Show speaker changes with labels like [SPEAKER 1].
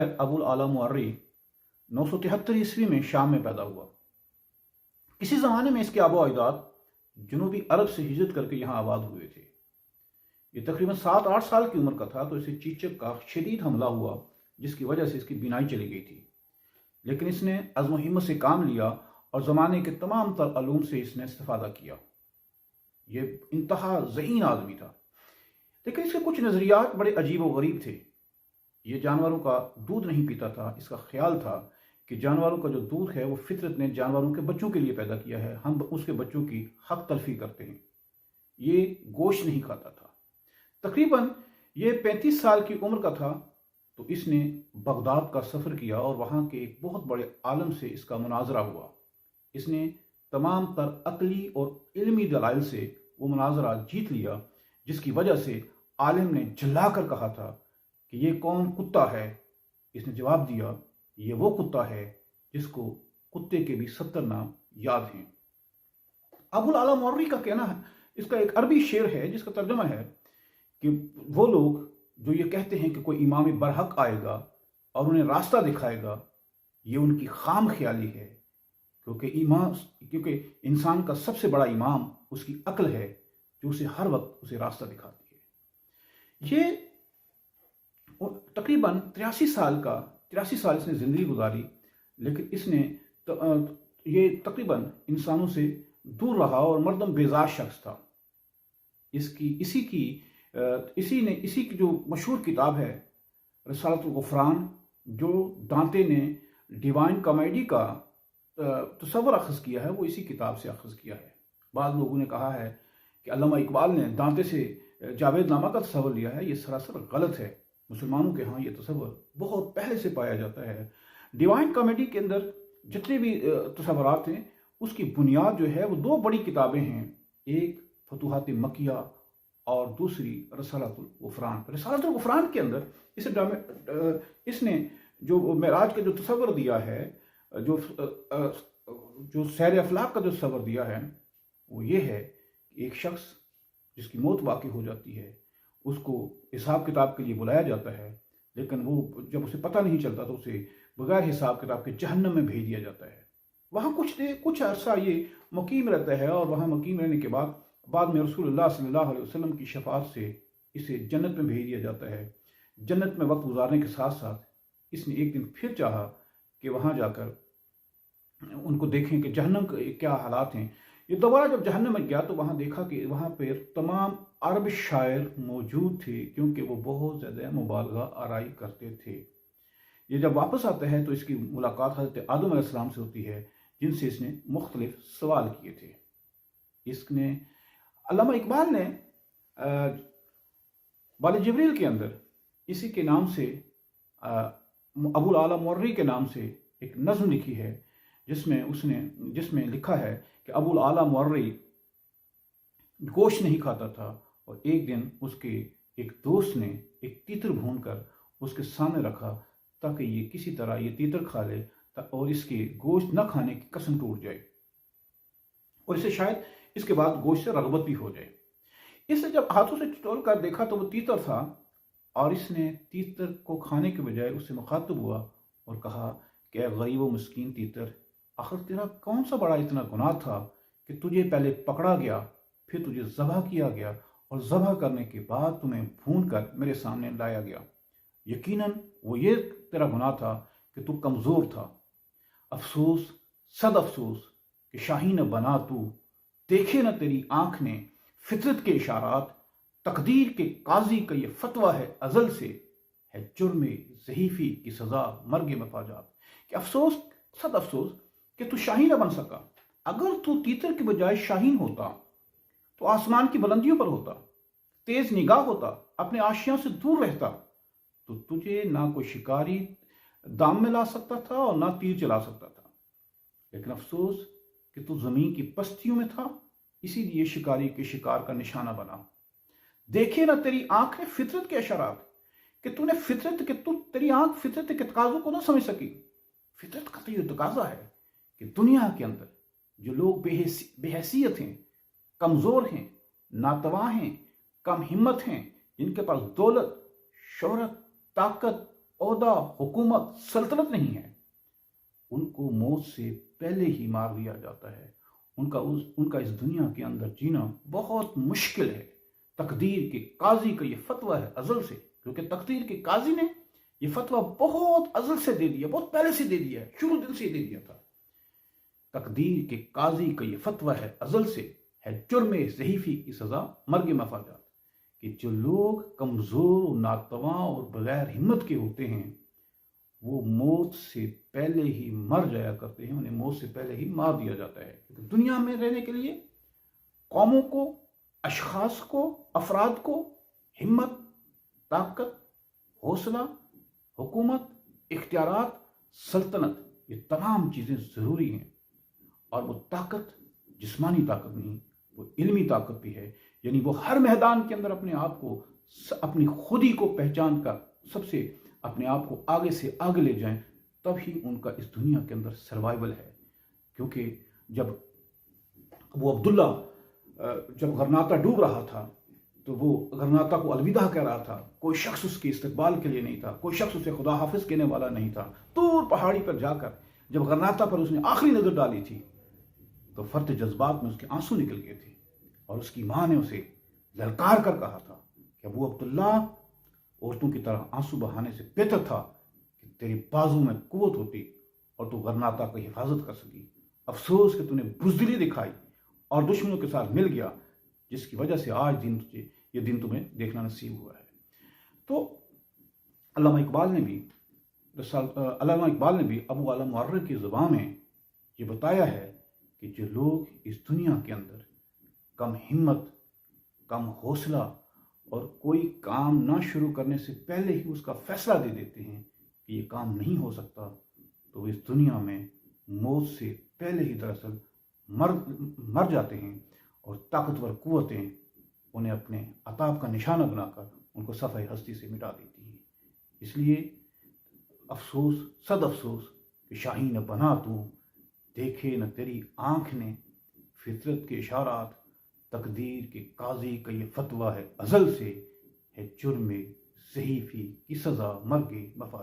[SPEAKER 1] ابو العلا معری 973 عیسوی میں شام میں پیدا ہوا۔ کسی زمانے میں اس کے آباء و اجداد جنوبی عرب سے ہجرت کر کے یہاں آباد ہوئے تھے۔ یہ تقریباً 7-8 سال کی عمر کا تھا تو اسے چیچک کا شدید حملہ ہوا، جس کی وجہ سے اس کی بینائی چلی گئی تھی، لیکن اس نے عزم و ہمت سے کام لیا اور زمانے کے تمام تر علوم سے اس نے استفادہ کیا۔ یہ انتہا ذہین آدمی تھا، لیکن اس کے کچھ نظریات بڑے عجیب و غریب تھے۔ یہ جانوروں کا دودھ نہیں پیتا تھا۔ اس کا خیال تھا کہ جانوروں کا جو دودھ ہے وہ فطرت نے جانوروں کے بچوں کے لیے پیدا کیا ہے، ہم اس کے بچوں کی حق تلفی کرتے ہیں۔ یہ گوشت نہیں کھاتا تھا۔ تقریباً یہ 35 سال کی عمر کا تھا تو اس نے بغداد کا سفر کیا اور وہاں کے ایک بہت بڑے عالم سے اس کا مناظرہ ہوا۔ اس نے تمام تر عقلی اور علمی دلائل سے وہ مناظرہ جیت لیا، جس کی وجہ سے عالم نے جھلا کر کہا تھا کہ یہ کون کتا ہے؟ اس نے جواب دیا، یہ وہ کتا ہے جس کو کتے کے بھی 70 نام یاد ہیں۔ ابو العلا معری کا کہنا ہے، اس کا ایک عربی شعر ہے جس کا ترجمہ ہے کہ وہ لوگ جو یہ کہتے ہیں کہ کوئی امام برحق آئے گا اور انہیں راستہ دکھائے گا، یہ ان کی خام خیالی ہے، کیونکہ انسان کا سب سے بڑا امام اس کی عقل ہے جو اسے ہر وقت اسے راستہ دکھاتی ہے۔ یہ تقریباً 83 سال اس نے زندگی گزاری، لیکن اس نے یہ تقریباً انسانوں سے دور رہا اور مردم بیزار شخص تھا۔ اسی کی جو مشہور کتاب ہے رسالۃ الغفران، جو دانتے نے ڈیوائن کامیڈی کا تصور اخذ کیا ہے، وہ اسی کتاب سے اخذ کیا ہے۔ بعض لوگوں نے کہا ہے کہ علامہ اقبال نے دانتے سے جاوید نامہ کا تصور لیا ہے۔ یہ سراسر غلط ہے۔ مسلمانوں کے ہاں یہ تصور بہت پہلے سے پایا جاتا ہے۔ ڈیوائن کامیڈی کے اندر جتنے بھی تصورات ہیں، اس کی بنیاد جو ہے وہ 2 بڑی کتابیں ہیں، ایک فتوحات مکیہ اور دوسری رسالۃ الغفران۔ رسالۃ الغفران کے اندر اس نے جو معراج کا جو تصور دیا ہے، جو سیر افلاق کا جو تصور دیا ہے، وہ یہ ہے کہ ایک شخص جس کی موت واقع ہو جاتی ہے، اس کو حساب کتاب کے لیے بلایا جاتا ہے، لیکن وہ جب اسے پتہ نہیں چلتا تو اسے بغیر حساب کتاب کے جہنم میں بھیج دیا جاتا ہے۔ وہاں کچھ عرصہ یہ مقیم رہتا ہے اور وہاں مقیم رہنے کے بعد میں رسول اللہ صلی اللہ علیہ وسلم کی شفاعت سے اسے جنت میں بھیج دیا جاتا ہے۔ جنت میں وقت گزارنے کے ساتھ ساتھ اس نے ایک دن پھر چاہا کہ وہاں جا کر ان کو دیکھیں کہ جہنم کے کیا حالات ہیں۔ یہ دوبارہ جب جہنم میں گیا تو وہاں دیکھا کہ وہاں پر تمام عرب شاعر موجود تھے، کیونکہ وہ بہت زیادہ مبالغہ آرائی کرتے تھے۔ یہ جب واپس آتا ہے تو اس کی ملاقات حضرت آدم علیہ السلام سے ہوتی ہے، جن سے اس نے مختلف سوال کیے تھے۔ علامہ اقبال نے بال جبریل کے اندر اسی کے نام سے ابو العلا معری کے نام سے ایک نظم لکھی ہے، جس میں لکھا ہے کہ ابو العلا معری گوشت نہیں کھاتا تھا، اور ایک دن اس کے ایک دوست نے ایک تیتر بھون کر اس کے سامنے رکھا تاکہ یہ کسی طرح یہ تیتر کھا لے اور اس کے گوشت نہ کھانے کی قسم ٹوٹ جائے، اور اسے شاید اس کے بعد گوشت سے رغبت بھی ہو جائے۔ اس نے جب ہاتھوں سے ٹٹول کر دیکھا تو وہ تیتر تھا، اور اس نے تیتر کو کھانے کے بجائے اس سے مخاطب ہوا اور کہا کہ اے غریب و مسکین تیتر، آخر تیرا کون سا بڑا اتنا گناہ تھا کہ تجھے پہلے پکڑا گیا، پھر تجھے ذبح کیا گیا، اور ذبح کرنے کے بعد تمہیں بھون کر میرے سامنے لایا گیا۔ یقیناً وہ یہ تیرا گناہ تھا کہ تو کمزور تھا۔ افسوس، صد افسوس کہ شاہین بنا تو، دیکھے نہ تیری آنکھ نے فطرت کے اشارات، تقدیر کے قاضی کا یہ فتویٰ ہے ازل سے، ہے جرم ضعیفی کی سزا مرگ مفاجات۔ کہ افسوس، صد افسوس کہ تو شاہین نہ بن سکا۔ اگر تو تیتر کے بجائے شاہین ہوتا تو آسمان کی بلندیوں پر ہوتا، تیز نگاہ ہوتا، اپنے آشیاں سے دور رہتا، تو تجھے نہ کوئی شکاری دام میں لا سکتا تھا اور نہ تیر چلا سکتا تھا۔ لیکن افسوس کہ تو زمین کی پستیوں میں تھا، اسی لیے شکاری کے شکار کا نشانہ بنا۔ دیکھے نہ تیری آنکھ نے فطرت کے اشارات، کہ تیری آنکھ فطرت کے تقاضوں کو نہ سمجھ سکی۔ فطرت کا تو یہ تقاضا ہے کہ دنیا کے اندر جو لوگ بے حیثیت ہیں، کمزور ہیں، ناتواں ہیں، کم ہمت ہیں، جن کے پاس دولت، شہرت، طاقت عہدہ، حکومت، سلطنت نہیں ہے، ان کو موت سے پہلے ہی مار دیا جاتا ہے۔ ان کا اس دنیا کے اندر جینا بہت مشکل ہے۔ تقدیر کے قاضی کا یہ فتویٰ ہے ازل سے، کیونکہ تقدیر کے قاضی نے یہ فتویٰ بہت ازل سے دے دیا، بہت پہلے سے دے دیا ہے، شروع دن سے دے دیا تھا۔ تقدیر کے قاضی کا یہ فتویٰ ہے ازل سے، ہے جرم ضعیفی کی سزا مرگ مفاجات، کہ جو لوگ کمزور، ناتواں اور بغیر ہمت کے ہوتے ہیں وہ موت سے پہلے ہی مر جایا کرتے ہیں، انہیں موت سے پہلے ہی مار دیا جاتا ہے۔ کیونکہ دنیا میں رہنے کے لیے قوموں کو، اشخاص کو، افراد کو ہمت، طاقت، حوصلہ، حکومت، اختیارات، سلطنت، یہ تمام چیزیں ضروری ہیں۔ اور وہ طاقت جسمانی طاقت نہیں، وہ علمی طاقت بھی ہے، یعنی وہ ہر میدان کے اندر اپنے آپ کو، اپنی خودی کو پہچان کر سب سے اپنے آپ کو آگے سے آگے لے جائیں، تب ہی ان کا اس دنیا کے اندر سروائیول ہے۔ کیونکہ جب ابو عبداللہ جب غرناطہ ڈوب رہا تھا تو وہ غرناطہ کو الوداع کہہ رہا تھا، کوئی شخص اس کے استقبال کے لیے نہیں تھا، کوئی شخص اسے خدا حافظ کہنے والا نہیں تھا۔ دور پہاڑی پر جا کر جب غرناطہ پر اس نے آخری نظر ڈالی تھی تو فرط جذبات میں اس کے آنسو نکل گئے تھے، اور اس کی ماں نے اسے للکار کر کہا تھا کہ ابو عبداللہ، عورتوں کی طرح آنسو بہانے سے بہتر تھا کہ تیرے بازو میں قوت ہوتی اور تو غرناطہ کی حفاظت کر سکی۔ افسوس کہ تو نے بزدلی دکھائی اور دشمنوں کے ساتھ مل گیا، جس کی وجہ سے آج یہ دن تمہیں دیکھنا نصیب ہوا ہے۔ تو علامہ اقبال نے بھی ابو اعلیٰ مورر کی زبان میں یہ بتایا ہے کہ جو لوگ اس دنیا کے اندر کم ہمت، کم حوصلہ اور کوئی کام نہ شروع کرنے سے پہلے ہی اس کا فیصلہ دے دیتے ہیں کہ یہ کام نہیں ہو سکتا، تو وہ اس دنیا میں موت سے پہلے ہی دراصل مر جاتے ہیں، اور طاقتور قوتیں انہیں اپنے عطاب کا نشانہ بنا کر ان کو صفحہ ہستی سے مٹا دیتی ہیں۔ اس لیے افسوس، صد افسوس کہ شاہین بنا تو دیکھے نہ تیری آنکھ نے، فطرت کے اشارات، تقدیر کے قاضی کا یہ فتویٰ ہے ازل سے، ہے جرم ضعیفی کی سزا مرگ مفاد۔